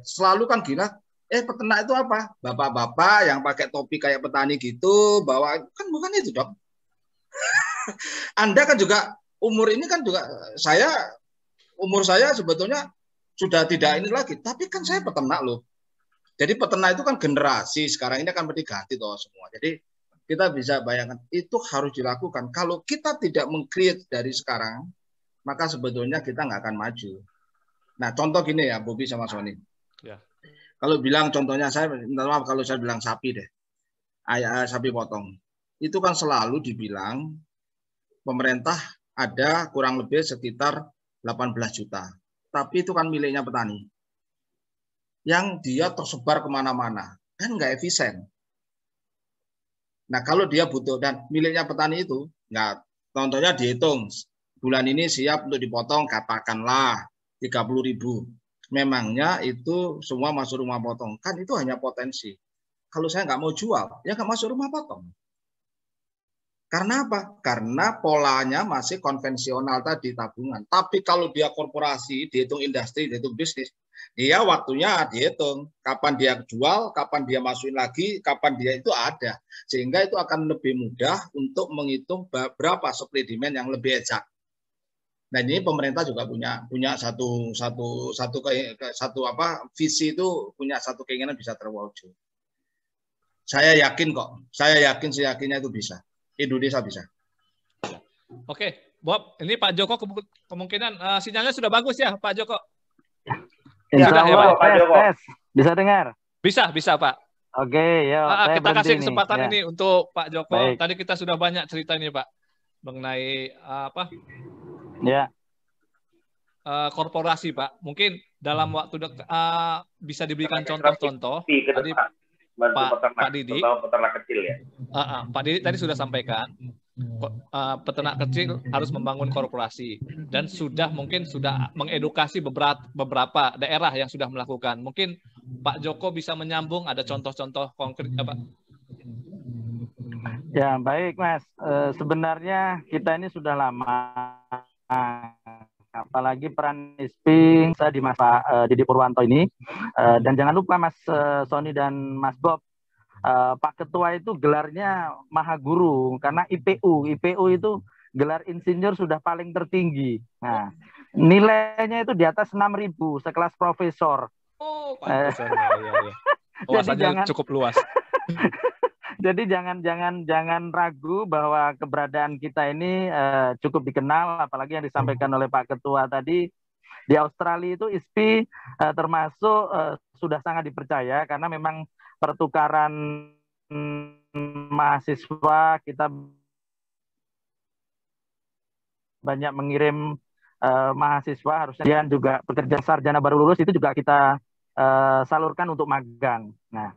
Selalu kan gila, peternak itu apa? Bapak-bapak yang pakai topi kayak petani gitu, bawa kan bukan itu dong. Anda kan juga umur ini kan juga umur saya sebetulnya sudah tidak ini lagi, tapi kan saya peternak loh. Jadi peternak itu kan generasi sekarang ini akan berganti toh semua. Jadi kita bisa bayangkan itu harus dilakukan. Kalau kita tidak meng-create dari sekarang, maka sebetulnya kita nggak akan maju. Nah, contoh gini ya, Bobi sama Sony. Ya. Kalau bilang contohnya saya, maaf kalau saya bilang sapi deh, sapi potong, itu kan selalu dibilang pemerintah ada kurang lebih sekitar 18 juta. Tapi itu kan miliknya petani. Yang dia tersebar kemana-mana. Kan nggak efisien. Nah kalau dia butuh, dan miliknya petani itu, nggak, contohnya dihitung, bulan ini siap untuk dipotong, katakanlah 30.000. Memangnya itu semua masuk rumah potong. Kan itu hanya potensi. Kalau saya nggak mau jual, ya nggak masuk rumah potong. Karena apa? Karena polanya masih konvensional tadi, tabungan. Tapi kalau dia korporasi, dihitung industri, dihitung bisnis, dia waktunya dihitung. Kapan dia jual, kapan dia masukin lagi, kapan dia itu ada. Sehingga itu akan lebih mudah untuk menghitung berapa supply demand yang lebih exact. Nah ini pemerintah juga punya satu visi itu, punya satu keinginan bisa terwujud. Saya yakin kok, seyakinnya itu bisa. Indonesia bisa. Oke, Bob, ini Pak Joko kemungkinan sinyalnya sudah bagus ya, Pak Joko? Sudah ya, Pak? Pak Joko. Tes. Bisa dengar? Bisa, Pak. Oke, yuk. Kita kasih kesempatan ini untuk Pak Joko. Baik. Tadi kita sudah banyak cerita ini, Pak, mengenai Ya. Korporasi, Pak. Mungkin dalam waktu bisa diberikan contoh-contoh. Tadi Pak Didi, peternak kecil ya. Pak Didi tadi sudah sampaikan peternak kecil harus membangun korporasi dan mungkin sudah mengedukasi beberapa daerah yang sudah melakukan. Mungkin Pak Joko bisa menyambung, ada contoh-contoh konkret Pak. Ya baik Mas. Sebenarnya kita ini sudah lama, apalagi peran ISPI di masa Didi Purwanto ini, dan jangan lupa Mas Sony dan Mas Bob, Pak Ketua itu gelarnya Maha Guru karena IPU itu gelar insinyur sudah paling tertinggi. Nah, nilainya itu di atas 6.000, sekelas profesor. Oh, Pak Profesor. Ya. Jadi cukup luas. Jadi jangan ragu bahwa keberadaan kita ini cukup dikenal, apalagi yang disampaikan oleh Pak Ketua tadi. Di Australia itu ISPI termasuk sudah sangat dipercaya karena memang pertukaran mahasiswa, kita banyak mengirim mahasiswa, harusnya dia juga pekerja sarjana baru lulus itu juga kita salurkan untuk magang. Nah,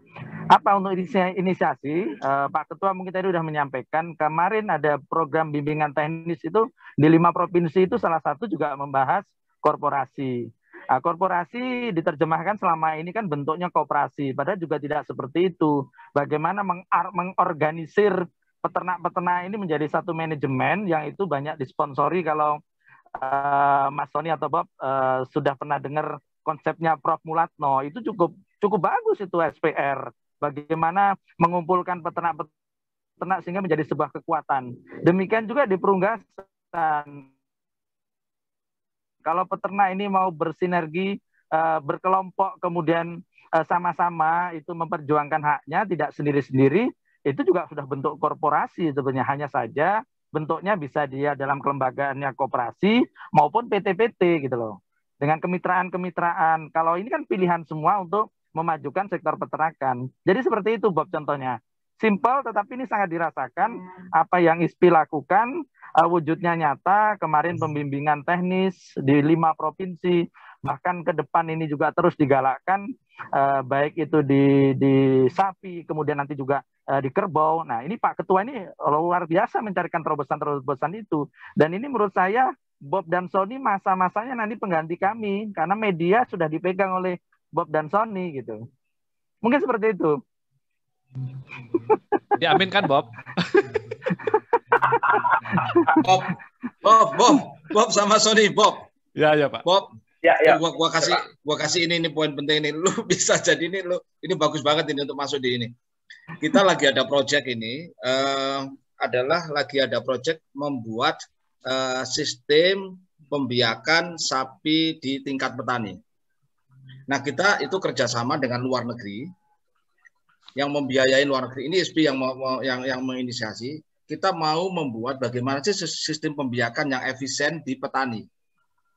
apa untuk inisiasi? Pak Ketua mungkin tadi sudah menyampaikan, kemarin ada program bimbingan teknis itu di 5 provinsi itu salah satu juga membahas korporasi. Nah, korporasi diterjemahkan selama ini kan bentuknya koperasi, padahal juga tidak seperti itu. Bagaimana mengorganisir peternak-peternak ini menjadi satu manajemen yang itu banyak disponsori. Kalau Mas Sony atau Bob sudah pernah dengar konsepnya Prof. Mulatno, itu cukup bagus itu SPR. Bagaimana mengumpulkan peternak-peternak sehingga menjadi sebuah kekuatan. Demikian juga di perunggasan. Kalau peternak ini mau bersinergi, berkelompok, kemudian sama-sama itu memperjuangkan haknya, tidak sendiri-sendiri, itu juga sudah bentuk korporasi sebenarnya. Hanya saja bentuknya bisa dia dalam kelembagaannya koperasi maupun PT-PT gitu loh. Dengan kemitraan-kemitraan. Kalau ini kan pilihan semua untuk memajukan sektor peternakan. Jadi seperti itu Bob contohnya. Simpel tetapi ini sangat dirasakan apa yang ISPI lakukan, wujudnya nyata. Kemarin pembimbingan teknis di 5 provinsi, bahkan ke depan ini juga terus digalakkan, baik itu di sapi, kemudian nanti juga di kerbau. Nah ini Pak Ketua ini luar biasa mencarikan terobosan-terobosan itu. Dan ini menurut saya Bob dan Sony masa-masanya nanti pengganti kami, karena media sudah dipegang oleh Bob dan Sony gitu. Mungkin seperti itu. Ya amin kan Bob? Bob sama Sony, Bob. Ya Pak. Bob. Ya. Gua kasih ini poin penting ini. Lu bisa jadi ini bagus banget ini untuk masuk di ini. Kita lagi ada project ini adalah lagi ada proyek membuat sistem pembiakan sapi di tingkat petani. Nah, kita itu kerjasama dengan luar negeri yang membiayai luar negeri. Ini ISPI yang menginisiasi. Kita mau membuat bagaimana sih sistem pembiakan yang efisien di petani,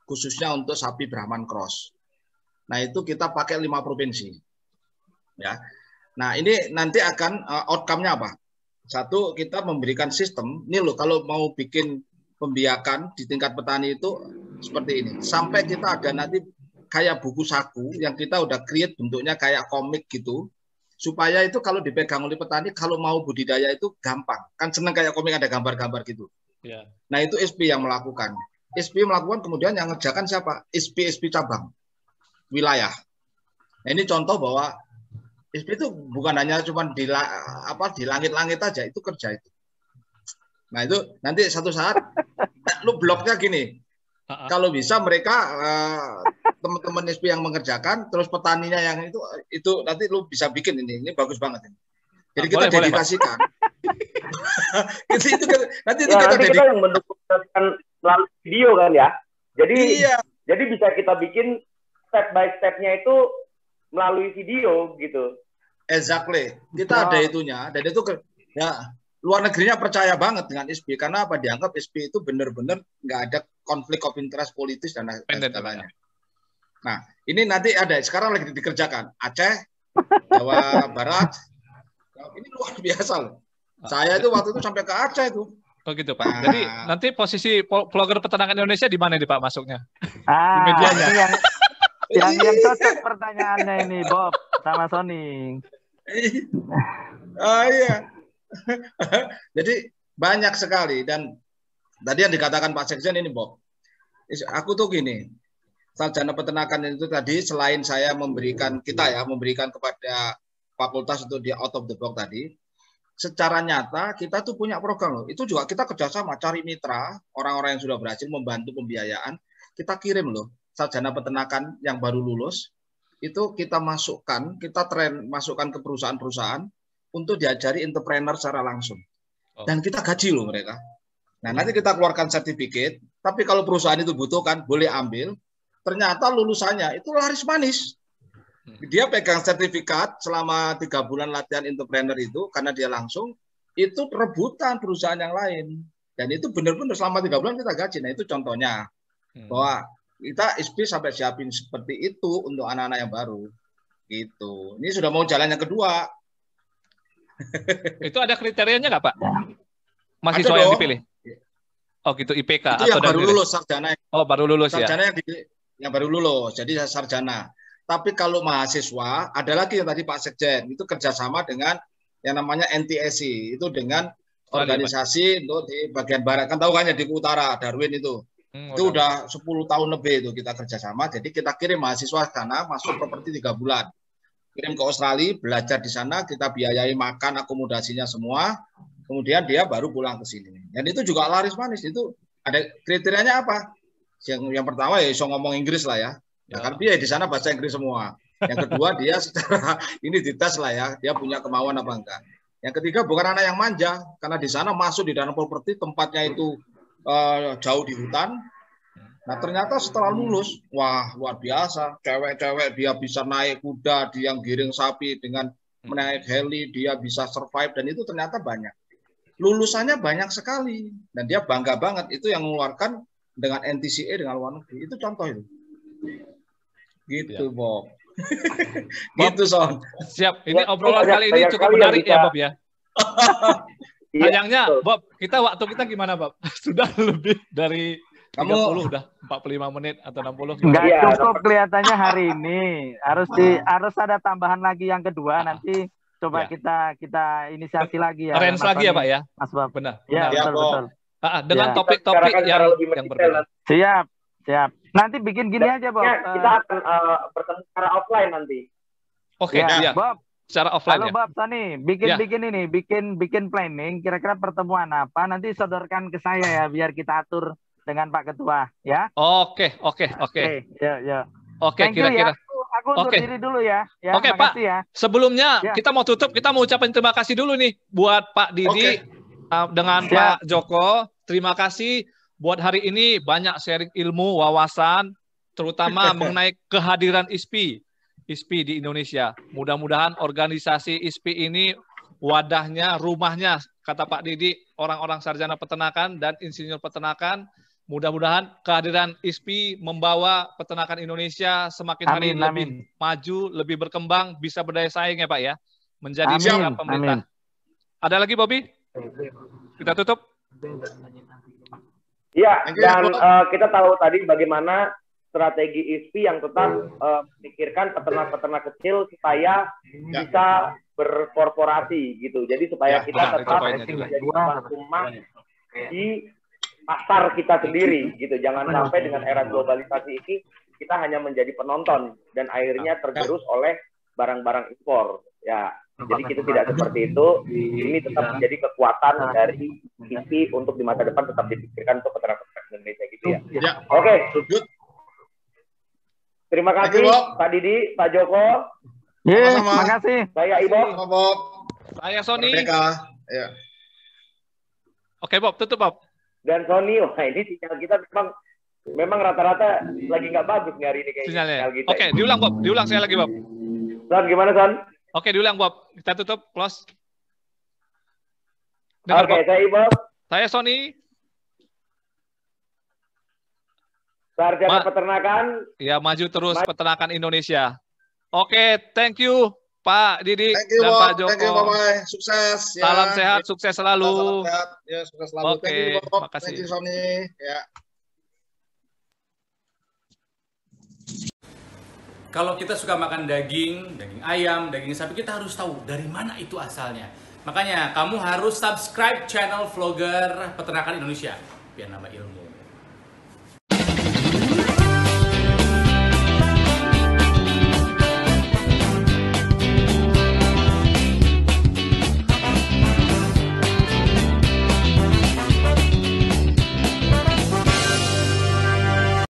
khususnya untuk sapi Brahman Cross. Nah, itu kita pakai 5 provinsi. Ya. Nah, ini nanti akan outcome-nya apa? Satu, kita memberikan sistem. Ini loh, kalau mau bikin pembiakan di tingkat petani itu seperti ini. Sampai kita ada nanti kayak buku saku yang kita udah create bentuknya kayak komik gitu. Supaya itu kalau dipegang oleh petani, kalau mau budidaya itu gampang. Kan seneng kayak komik ada gambar-gambar gitu. Yeah. Nah, itu ISPI yang melakukan. ISPI melakukan, kemudian yang ngerjakan siapa? ISPI cabang wilayah. Nah, ini contoh bahwa ISPI itu bukan hanya cuma di langit-langit aja, itu kerja itu. Nah, itu nanti satu saat lu bloknya gini. Kalau bisa mereka teman-teman ISPI yang mengerjakan, terus petaninya yang itu nanti lu bisa bikin ini bagus banget ini. Jadi kita dedikasikan. itu nanti itu kita yang mendokumentasikan melalui video kan ya. Jadi bisa kita bikin step by step-nya itu melalui video gitu. Exactly. Kita ada itunya, dan itu ya luar negerinya percaya banget dengan ISPI karena apa, dianggap ISPI itu benar-benar nggak ada konflik of interest politis dan lain-lainnya. Nah, ini nanti ada sekarang lagi dikerjakan Aceh, Jawa Barat. Ini luar biasa loh. Saya itu waktu itu sampai ke Aceh itu. Oh gitu Pak. Nah, jadi nanti posisi vlogger peternakan Indonesia di mana nih Pak masuknya? Di medianya. yang cocok pertanyaannya ini Bob sama Sony. Iya. Jadi banyak sekali, dan tadi yang dikatakan Pak Sekjen ini Bob, aku tuh gini, sarjana peternakan itu tadi selain saya memberikan kepada fakultas untuk di out of the box tadi, secara nyata kita tuh punya program loh. Itu juga kita kerjasama cari mitra orang-orang yang sudah berhasil membantu pembiayaan, kita kirim loh sarjana peternakan yang baru lulus itu kita masukkan ke perusahaan-perusahaan untuk diajari entrepreneur secara langsung. Dan kita gaji loh mereka. Nah, nanti kita keluarkan sertifikat, tapi kalau perusahaan itu butuhkan, boleh ambil. Ternyata lulusannya itu laris manis. Dia pegang sertifikat selama 3 bulan latihan entrepreneur itu, karena dia langsung, itu rebutan perusahaan yang lain. Dan itu benar-benar selama 3 bulan kita gaji. Nah, itu contohnya. Bahwa kita ISPI sampai siapin seperti itu untuk anak-anak yang baru. Gitu. Ini sudah mau jalan yang kedua. Itu ada kriterianya nggak Pak? Mahasiswa yang dipilih? Oh gitu, IPK itu atau yang baru lulus sarjana. Oh baru lulus sarjana ya? yang baru lulus, jadi sarjana. Tapi kalau mahasiswa, ada lagi yang tadi Pak Sekjen, itu kerjasama dengan yang namanya NTSI, itu dengan organisasi untuk di bagian barat. Kan tahu kan ya di utara, Darwin itu. Itu udah 10 tahun lebih itu kita kerjasama, jadi kita kirim mahasiswa sana, masuk properti 3 bulan. Kirim ke Australia, belajar di sana, kita biayai makan, akomodasinya semua, kemudian dia baru pulang ke sini. Dan itu juga laris manis. Itu ada kriterianya apa? Yang pertama ya bisa ngomong Inggris lah ya. Ya kan dia di sana bahasa Inggris semua. Yang kedua dia secara ini dites lah ya, dia punya kemauan apa enggak. Yang ketiga bukan anak yang manja, karena di sana masuk di dalam properti tempatnya itu jauh di hutan. Nah ternyata setelah lulus, wah luar biasa, cewek-cewek dia bisa naik kuda, dia yang giring sapi dengan menaik heli, dia bisa survive, dan itu ternyata banyak. Lulusannya banyak sekali, dan dia bangga banget, itu yang mengeluarkan dengan NTCA dengan luar negeri, itu contoh itu. Gitu Bob. Gitu Son. Siap, ini obrolan kali ini cukup menarik ya Bob ya. Sayangnya Bob, waktu kita gimana Bob? Sudah lebih dari 30 udah 45 menit atau 60. Enggak cukup kelihatannya hari ini. Harus ada tambahan lagi yang kedua nanti coba kita inisiasi lagi ya. Arrange lagi ya Pak ya. Mas Bob. Benar. Ya, betul. Dengan topik-topik yang berbeda. Siap. Nanti bikin gini aja Bob. Kita akan bertemu secara offline nanti. Oke, ya. Bob. Secara offline. Halo Bob, Tony, bikin planning kira-kira pertemuan apa, nanti sodorkan ke saya ya biar kita atur dengan Pak Ketua ya. Oke. Ya. Oke, kira-kira. Ya. Aku undur diri dulu ya. Oke, Pak. Ya. Sebelumnya kita mau tutup, kita mau ucapin terima kasih dulu nih buat Pak Didi dengan Pak Joko. Terima kasih buat hari ini, banyak sharing ilmu, wawasan, terutama mengenai kehadiran ISPI di Indonesia. Mudah-mudahan organisasi ISPI ini wadahnya, rumahnya, kata Pak Didi, orang-orang sarjana peternakan dan insinyur peternakan. Mudah-mudahan kehadiran ISPI membawa peternakan Indonesia semakin hari lebih maju, lebih berkembang, bisa berdaya saing ya Pak ya, menjadi mitra pemerintah. Ada lagi Bobby? Kita tutup. Iya, dan kita tahu tadi bagaimana strategi ISPI yang tetap memikirkan peternak-peternak kecil supaya bisa berkorporasi gitu. Jadi supaya kita tetap menjadi tuan rumah di pasar kita sendiri gitu. Jangan sampai dengan era globalisasi ini kita hanya menjadi penonton dan akhirnya tergerus oleh barang-barang impor. Ya, jadi kita tidak seperti itu. Ini tetap menjadi kekuatan dari ISPI untuk di masa depan tetap dipikirkan untuk peternak-peternak Indonesia gitu ya. Oke. Terima kasih Pak Didi, Pak Joko. Terima kasih. Saya Ibo. Saya Sony. Ya. Oke Bob, tutup Bob. Dan Sony, wah ini sinyal kita memang rata-rata lagi nggak bagus nih hari ini kayaknya. Sinyalnya. Kita. Oke, diulang Bob, diulang saya lagi Bob. Son, gimana Son? Oke, diulang Bob. Kita tutup, close. Oke, saya Ibo. Saya Sony. Sarjana peternakan. Ya, maju terus peternakan Indonesia. Oke, thank you Pak Didi dan Pak Joko. Thank you, bye-bye. Sukses. Salam sehat, sukses selalu. Salam sehat. Ya, sukses selalu. Oke, thank you, Bob. makasih. Thank you, Sony. Ya. Kalau kita suka makan daging ayam, daging sapi, kita harus tahu dari mana itu asalnya. Makanya kamu harus subscribe channel Vlogger Peternakan Indonesia biar nambah ilmu.